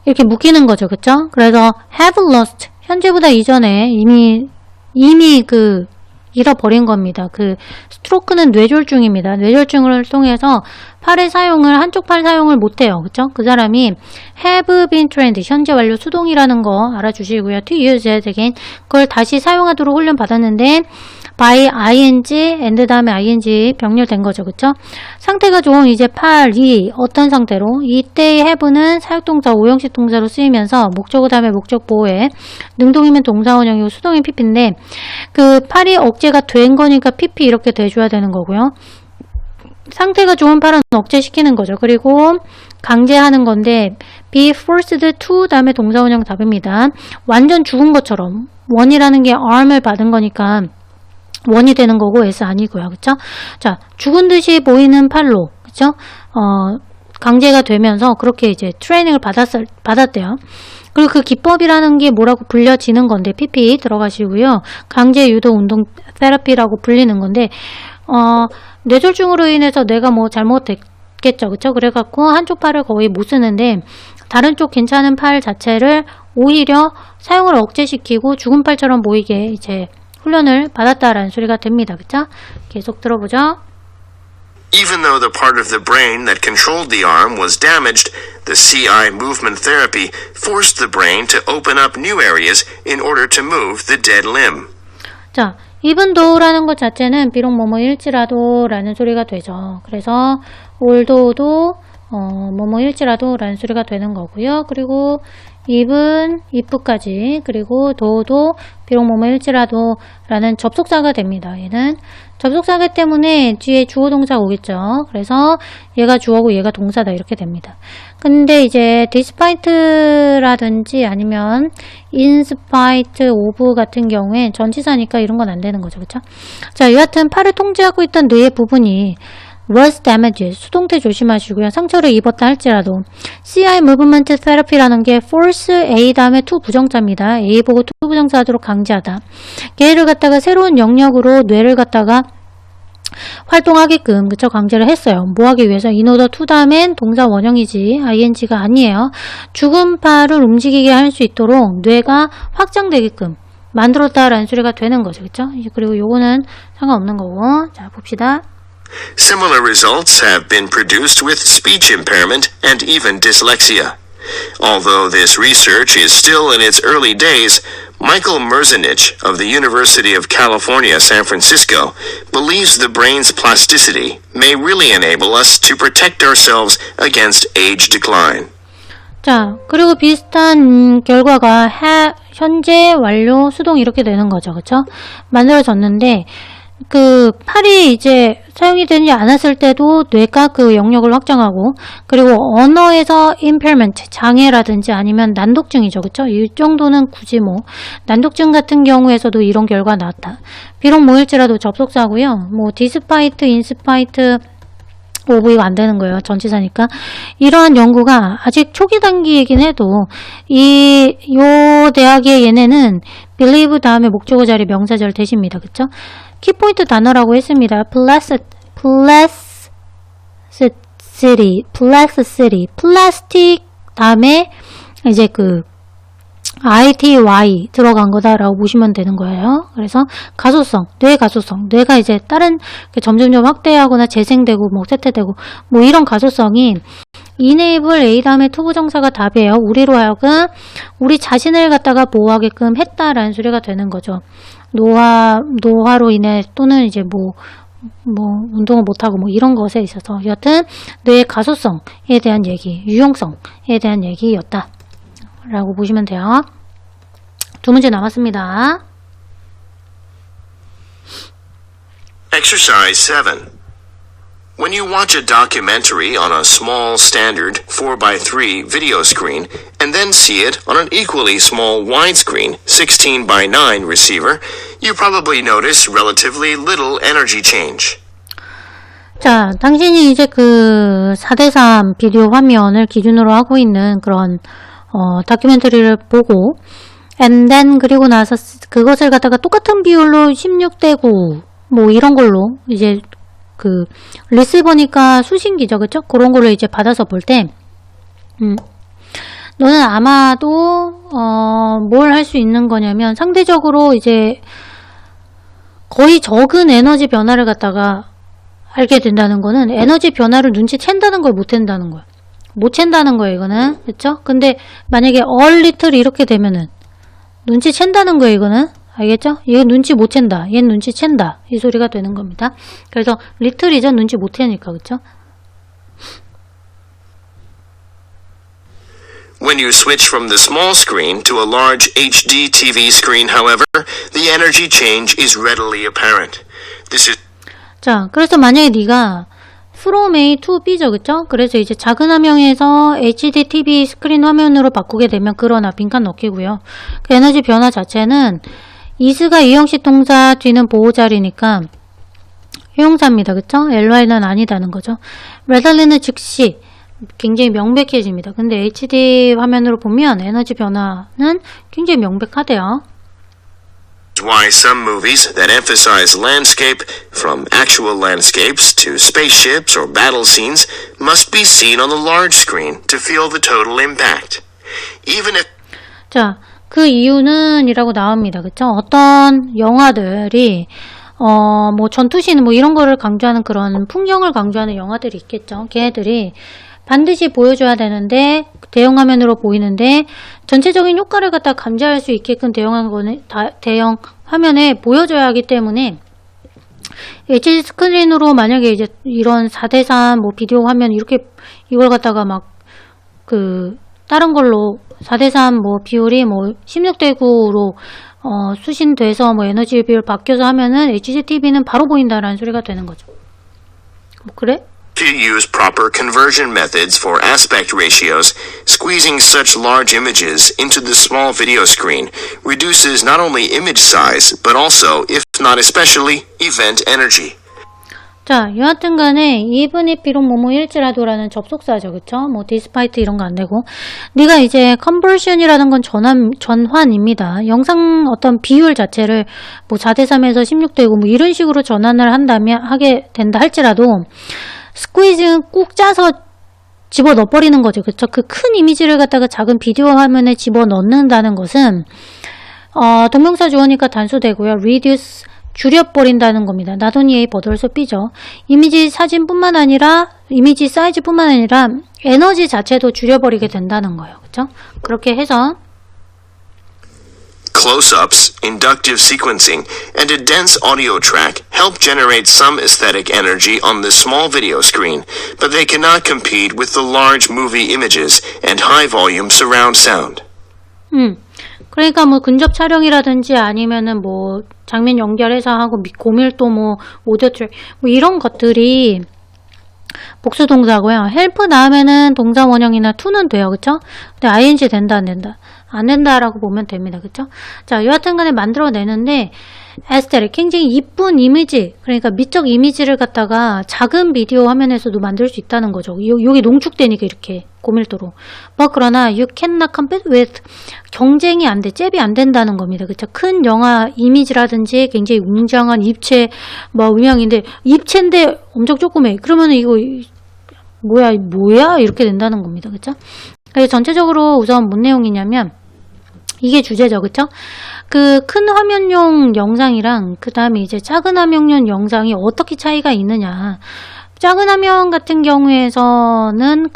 이렇게 묶이는 거죠. 그쵸? 그래서 have lost 현재보다 이전에 이미 잃어버린 겁니다. 스트로크는 뇌졸중입니다. 뇌졸중을 통해서 한쪽 팔 사용을 못해요. 그쵸? 그 사람이 have been trained, 현재 완료 수동이라는 거 알아주시고요. to use it again, 그걸 다시 사용하도록 훈련 받았는데 by ing, and 다음에 ing 병렬된 거죠. 그쵸? 상태가 좋은 이제 팔이 어떤 상태로? 이때의 have는 사역동사, 오형식 동사로 쓰이면서 목적어 다음에 목적 보호에 능동이면 동사원형이고 수동이 pp인데 팔이 억제가 된 거니까 pp 이렇게 돼줘야 되는 거고요. 상태가 좋은 팔은 억제시키는 거죠. 그리고 강제하는 건데 be forced to 다음에 동사원형 답입니다. 완전 죽은 것처럼 원이라는 게 arm을 받은 거니까 원이 되는 거고 S 아니고요. 그쵸? 자, 죽은 듯이 보이는 팔로 그쵸? 강제가 되면서 그렇게 이제 트레이닝을 받았대요. 그리고 그 기법이라는 게 뭐라고 불려지는 건데 PP 들어가시고요. 강제 유도 운동 테라피라고 불리는 건데 뇌졸중으로 인해서 뇌가 뭐 잘못됐겠죠. 그쵸? 그래갖고 한쪽 팔을 거의 못 쓰는데 다른 쪽 괜찮은 팔 자체를 오히려 사용을 억제시키고 죽은 팔처럼 보이게 이제 훈련을 받았다라는 소리가 됩니다. 그쵸? 계속 들어보죠. Even though the part of the brain that controlled the arm was damaged, the CI movement therapy forced the brain to open up new areas in order to move the dead limb. 자, even though라는 것 자체는 비록 뭐뭐일지라도 라는 소리가 되죠. 그래서 although도 뭐뭐일지라도 라는 소리가 되는 거고요. 그리고 if은 if까지, 그리고 도도 비록 뭐뭐일지라도 라는 접속사가 됩니다. 얘는 접속사기 때문에 뒤에 주어 동사가 오겠죠. 그래서 얘가 주어고 얘가 동사다 이렇게 됩니다. 근데 이제 despite라든지 아니면 in spite of 같은 경우에 전치사니까 이런 건 안 되는 거죠. 그쵸? 자, 여하튼 팔을 통제하고 있던 뇌의 부분이 was damaged, 수동태 조심하시고요. 상처를 입었다 할지라도 CI movement therapy라는 게 force A 다음에 to 부정자입니다. A 보고 to 부정사 하도록 강제하다. 걔를 갖다가 새로운 영역으로 뇌를 갖다가 활동하게끔 그쵸 강제를 했어요. 뭐 하기 위해서? in order to 다음엔 동사 원형이지 ing가 아니에요. 죽은 팔을 움직이게 할 수 있도록 뇌가 확장되게끔 만들었다라는 소리가 되는 거죠. 그쵸? 그리고 요거는 상관없는 거고. 자, 봅시다. Similar results have been produced with speech impairment and even dyslexia. Although this research is still in its early days, Michael Merzenich of the University of California, San Francisco, believes the brain's plasticity may really enable us to protect ourselves against age decline. 자, 그리고 비슷한 결과가 현재, 완료, 수동 이렇게 되는 거죠. 그쵸? 만들어졌는데 그 팔이 이제 사용이 되지 않았을 때도 뇌가 그 영역을 확장하고, 그리고 언어에서 impairment, 장애라든지 아니면 난독증이죠. 그쵸? 이 정도는 굳이 뭐 난독증 같은 경우에서도 이런 결과가 나왔다. 비록 뭐일지라도 접속사고요. 뭐 despite, in spite of 이거 안 되는 거예요. 전치사니까. 이러한 연구가 아직 초기 단계이긴 해도 요 대학의 얘네는 believe 다음에 목적어 자리 명사절 대십니다. 그쵸? 키포인트 단어라고 했습니다. plasticity, 플라스틱 다음에 이제 그 ITY 들어간 거다라고 보시면 되는 거예요. 그래서 가소성, 뇌 가소성, 뇌가 이제 다른 점점점 확대하거나 재생되고 뭐 쇠퇴되고 뭐 이런 가소성이 enable A 다음에 to 부정사가 답이에요. 우리로 하여금 우리 자신을 갖다가 보호하게끔 했다라는 소리가 되는 거죠. 노화로 인해 또는 이제 뭐 운동을 못하고 뭐 이런 것에 있어서 여튼 뇌의 가소성에 대한 얘기, 유용성에 대한 얘기였다 라고 보시면 돼요. 두 문제 남았습니다. Exercise 7. When you watch a documentary on a small standard 4:3 video screen and then see it on an equally small widescreen 16:9 receiver, you probably notice relatively little energy change. 자, 당신이 이제 그 4:3 비디오 화면을 기준으로 하고 있는 그런 다큐멘터리를 보고 and then 그리고 나서 그것을 갖다가 똑같은 비율로 16:9 뭐 이런 걸로 이제 그 리시버니까 수신기죠. 그쵸? 그런 거를 이제 받아서 볼 때 너는 아마도 뭘 할 수 있는 거냐면 상대적으로 이제 거의 적은 에너지 변화를 갖다가 알게 된다는 거는 에너지 변화를 눈치챈다는 걸 못 챈다는 거야. 못 챈다는 거예요, 이거는. 그쵸? 근데 만약에 all little 이렇게 되면은 눈치챈다는 거예요, 이거는. 알겠죠? 얘는 눈치 못 챈다. 얘는 눈치 챈다. 이 소리가 되는 겁니다. 그래서 little이죠. 눈치 못 채니까. 그쵸? When you switch from the small screen to a large HD TV screen, however, the energy change is readily apparent. This is 자, 그래서 만약에 네가 from A to B죠. 그쵸? 그래서 이제 작은 화면에서 HD TV 스크린 화면으로 바꾸게 되면 그러나 빈칸 넣기고요. 그 에너지 변화 자체는 is가 이형식 동사 뒤는 보호자리니까 형용사입니다. 그쵸? ly는 아니다는 거죠. readilly는 즉시 굉장히 명백해집니다. 근데 HD 화면으로 보면 에너지 변화는 굉장히 명백하대요. why some movies that emphasize landscape, from actual landscapes to spaceships or battle scenes, must be seen on the large screen to feel the total impact. Even if 자, 그 이유는 이라고 나옵니다. 그쵸? 어떤 영화들이 뭐 전투씬 뭐 이런 거를 강조하는 그런 풍경을 강조하는 영화들이 있겠죠. 걔네들이 반드시 보여줘야 되는데 대형 화면으로 보이는데 전체적인 효과를 갖다 감지할 수 있게끔 대형 화면에 보여줘야 하기 때문에 HD 스크린으로 만약에 이제 이런 4:3 뭐 비디오 화면 이렇게 이걸 갖다가 막 다른 걸로 4:3 뭐 비율이 뭐 16:9로 수신돼서 뭐 에너지 비율 바뀌어서 하면은 HDTV는 바로 보인다라는 소리가 되는 거죠. 뭐 그래? If you use proper conversion methods for aspect ratios, squeezing such large images into the small video screen reduces not only image size, but also, if not especially, event energy. 자, 여하튼 간에 이분이 비록 뭐뭐 일지라도라는 접속사죠. 그쵸? 뭐 디스파이트 이런 거 안 되고. 네가 이제 컨버션이라는 건 전환입니다. 영상 어떤 비율 자체를 뭐 4:3에서 16:9 뭐 이런 식으로 전환을 하게 된다 할지라도 스퀴즈는 꾹 짜서 집어넣어버리는 거죠. 그쵸? 그 큰 이미지를 갖다가 작은 비디오 화면에 집어넣는다는 것은 동명사 주어니까 단수되고요. reduce 줄여버린다는 겁니다. not only A but also B죠. 이미지 사진뿐만 아니라 이미지 사이즈뿐만 아니라 에너지 자체도 줄여버리게 된다는 거예요. 그쵸? 그렇게 해서 Close-ups, inductive sequencing, and a dense audio track help generate some aesthetic energy on the small video screen, but they cannot compete with the large movie images and high-volume surround sound. 그러니까 뭐 근접 촬영이라든지 아니면은 뭐 장면 연결해서 하고 고밀도 뭐 오디오 트랙 뭐 이런 것들이 복수 동사고요. 헬프 다음에는 동사 원형이나 to는 돼요. 그쵸? 근데 ing 된다 안 된다? 안 된다라고 보면 됩니다. 그쵸? 자, 여하튼 간에 만들어내는데 에스테릭 굉장히 이쁜 이미지, 그러니까 미적 이미지를 갖다가 작은 비디오 화면에서도 만들 수 있다는 거죠. 여기 농축되니까 이렇게 고밀도로. 뭐 그러나 you cannot compete with 경쟁이 안 돼, 잽이 안 된다는 겁니다. 그쵸? 큰 영화 이미지라든지 굉장히 웅장한 입체 뭐 음향인데 입체인데 엄청 조그매. 그러면 이거 뭐야 이렇게 된다는 겁니다. 그쵸? 그래서 전체적으로 우선 뭔 내용이냐면 이게 주제죠. 그쵸? 그 큰 화면용 영상이랑 그 다음에 이제 작은 화면용 영상이 어떻게 차이가 있느냐. 작은 화면 같은 경우에서는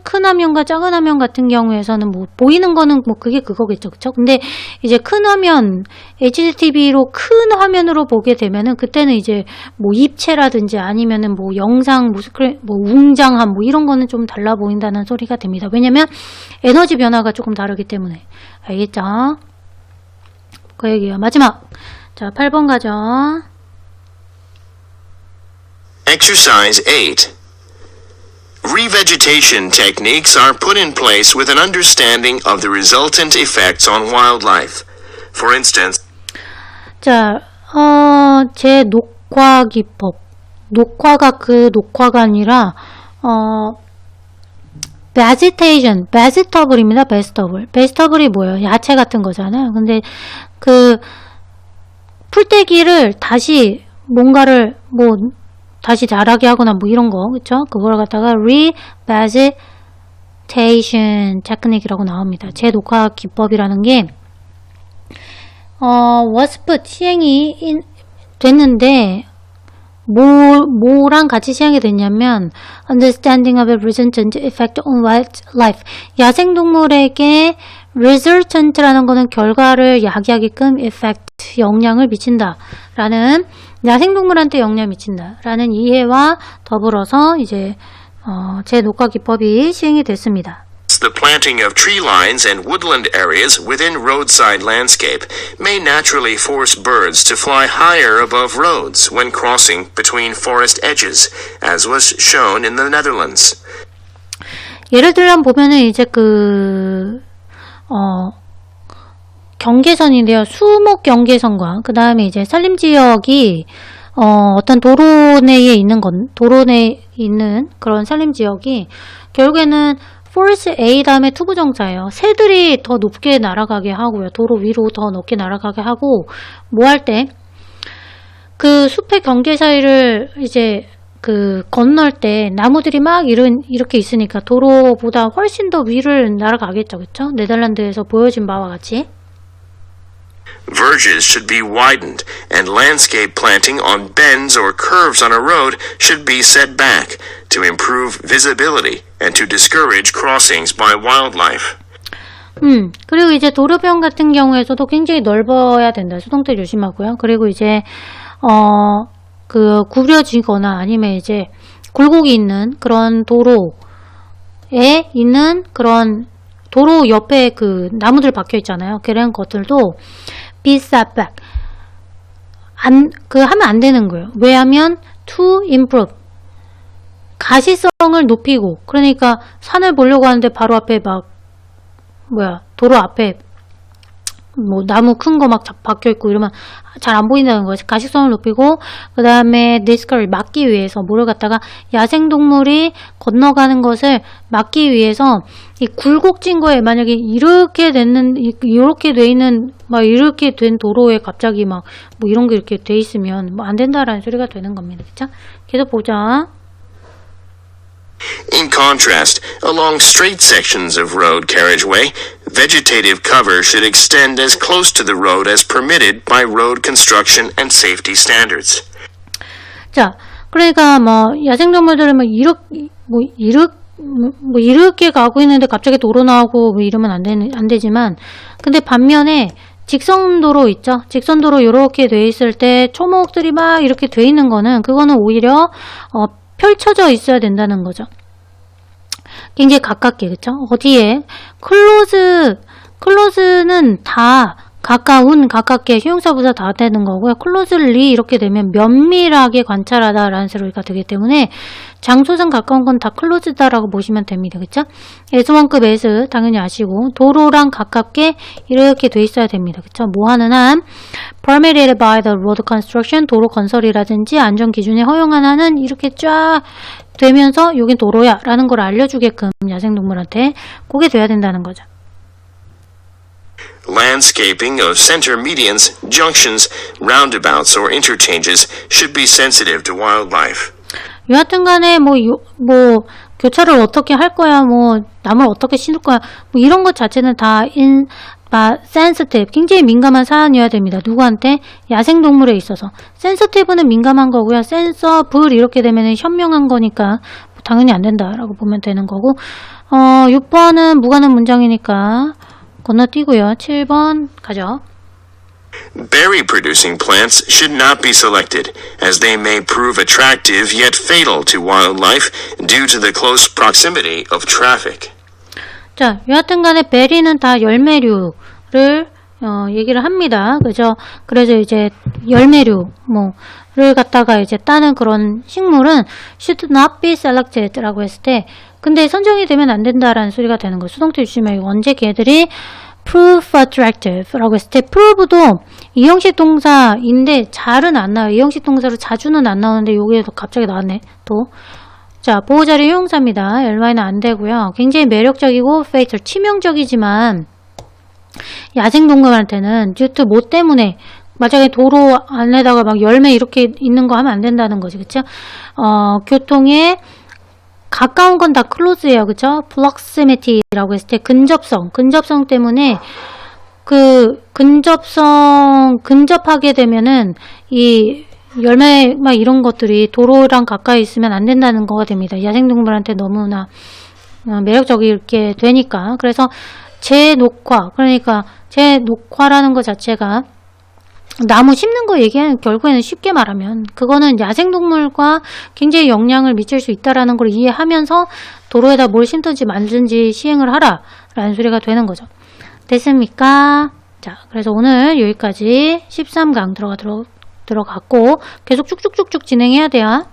큰 화면과 작은 화면 같은 경우에서는 뭐 보이는 거는 뭐 그게 그거겠죠. 그쵸? 근데 이제 큰 화면 HDTV로 큰 화면으로 보게 되면은 그때는 이제 뭐 입체라든지 아니면은 뭐 영상 뭐 웅장함 뭐 이런 거는 좀 달라 보인다는 소리가 됩니다. 왜냐면 에너지 변화가 조금 다르기 때문에. 알겠죠? 그 얘기예요. 마지막. 자, 8번 가죠. Exercise 8. Revegetation techniques are put in place with an understanding of the resultant effects on wildlife. For instance, 자, 제 녹화 기법. 녹화가 그 녹화가 아니라, vegetation, vegetable입니다. vegetable. vegetable이 뭐예요? 야채 같은 거잖아요. 근데 그 풀떼기를 다시 뭔가를 뭐 다시 자라게 하거나 뭐 이런 거, 그쵸? 그걸 갖다가 revegetation 테크닉이라고 나옵니다. 재녹화 기법이라는 게 was put 시행이 됐는데 뭐랑 같이 시행이 됐냐면 understanding of a resultant effect on wildlife. 야생동물에게 resultant라는 거는 결과를 야기하게끔 effect, 영향을 미친다 라는, 야생동물한테 영향을 미친다 라는 이해와 더불어서 이제 재녹화 기법이 시행이 됐습니다. the planting of tree lines and woodland areas within roadside landscape may naturally force birds to fly higher above roads when crossing between forest edges, as was shown in the Netherlands. 예를 들면 보면은 이제 경계선인데요. 수목 경계선과 그 다음에 이제 산림지역이 어떤 도로 내에 있는 그런 산림지역이 결국에는 force A 다음에 투부정사예요. 새들이 더 높게 날아가게 하고요. 도로 위로 더 높게 날아가게 하고 뭐 할 때 그 숲의 경계 사이를 이제 건널 때 나무들이 막 이렇게 있으니까 도로보다 훨씬 더 위를 날아가겠죠. 그쵸? 네덜란드에서 보여진 바와 같이. Verges should be widened, and landscape planting on bends or curves on a road should be set back to improve visibility and to discourage crossings by wildlife. 그리고 이제 도로변 같은 경우에서도 굉장히 넓어야 된다. 수동태 조심하고요. 그리고 이제 그 구부려지거나 아니면 이제 굴곡이 있는 그런 도로에 있는 그런 도로 옆에 그 나무들 박혀 있잖아요. 그런 것들도 be set back. 하면 안 되는 거예요. 왜냐하면 to improve. 가시성을 높이고, 그러니까 산을 보려고 하는데 바로 앞에 도로 앞에 뭐 나무 큰 거 막 박혀 있고 이러면 잘 안 보인다는 거지. 가시성을 높이고, 그 다음에 디스커를 막기 위해서 뭐를 갖다가 야생동물이 건너가는 것을 막기 위해서 이 굴곡진 거에 만약에 이렇게 돼 있는 막 이렇게 된 도로에 갑자기 막 뭐 이런 게 이렇게 돼 있으면 뭐 안 된다라는 소리가 되는 겁니다. 그쵸? 계속 보자. In contrast, along straight sections of road carriageway, vegetative cover should extend as close to the road as permitted by road construction and safety standards. 자, 그러니까 뭐 야생동물들은 이렇게 가고 있는데 갑자기 도로 나오고 뭐 이러면 안 되지만, 근데 반면에 직선도로 있죠? 직선도로 이렇게 돼 있을 때 초목들이 막 이렇게 돼 있는 거는, 그거는 오히려 펼쳐져 있어야 된다는 거죠. 굉장히 가깝게, 그쵸? 어디에? 클로즈는 다 가깝게 형용사 부사 다 되는 거고요. closely 이렇게 되면 면밀하게 관찰하다라는 소리가 되기 때문에 장소상 가까운 건 다 closed다라고 보시면 됩니다. 그쵸? S1급 S 당연히 아시고, 도로랑 가깝게 이렇게 돼 있어야 됩니다. 그쵸? 뭐 하는 한 permitted by the road construction, 도로 건설이라든지 안전 기준에 허용한 한은 이렇게 쫙 되면서 여긴 도로야 라는 걸 알려주게끔 야생동물한테 그게 돼야 된다는 거죠. Landscaping of center medians, junctions, roundabouts, or interchanges should be sensitive to wildlife. 여하튼 간에 교차를 어떻게 할 거야, 나무를 어떻게 심을 거야, 이런 것 자체는 다 sensitive, 굉장히 민감한 사안이어야 됩니다. 누구한테? 야생동물에 있어서. sensitive는 민감한 거고요. sensible 이렇게 되면 현명한 거니까 당연히 안 된다라고 보면 되는 거고, 6번은 무관한 문장이니까 건너뛰고요. 7번 가죠. Berry producing plants should not be selected, as they may prove attractive yet fatal to wildlife due to the close proximity of traffic. 자, 여하튼 간에 베리는 다 열매류를 얘기를 합니다. 그죠? 그래서 이제 열매류를 갖다가 이제 따는 그런 식물은 should not be selected 라고 했을 때, 근데 선정이 되면 안 된다라는 소리가 되는 거예요. 수동태 주시면 언제 걔들이 prove attractive 라고 했을 때, prove도 이형식 동사인데 잘은 안 나와요. 이형식 동사로 자주는 안 나오는데 여기에도 갑자기 나왔네. 또. 자, 보호자리 형용사입니다. LY는 안 되고요. 굉장히 매력적이고 fatal, 치명적이지만 야생동물한테는 due to 뭐 때문에, 만약에 도로 안에다가 막 열매 이렇게 있는 거 하면 안 된다는 거지. 그쵸? 교통에 가까운 건 다 close예요. 그쵸? proximity라고 했을 때 근접성 때문에 근접하게 되면은 이 열매 막 이런 것들이 도로랑 가까이 있으면 안 된다는 거가 됩니다. 야생동물한테 너무나 매력적이게 되니까. 그래서 그러니까 재녹화라는 것 자체가 나무 심는 거 얘기하는, 결국에는 쉽게 말하면 그거는 야생동물과 굉장히 영향을 미칠 수 있다라는 걸 이해하면서 도로에다 뭘 심든지 말든지 시행을 하라 라는 소리가 되는 거죠. 됐습니까? 자, 그래서 오늘 여기까지 13강 들어갔고 계속 쭉쭉쭉쭉 진행해야 돼요.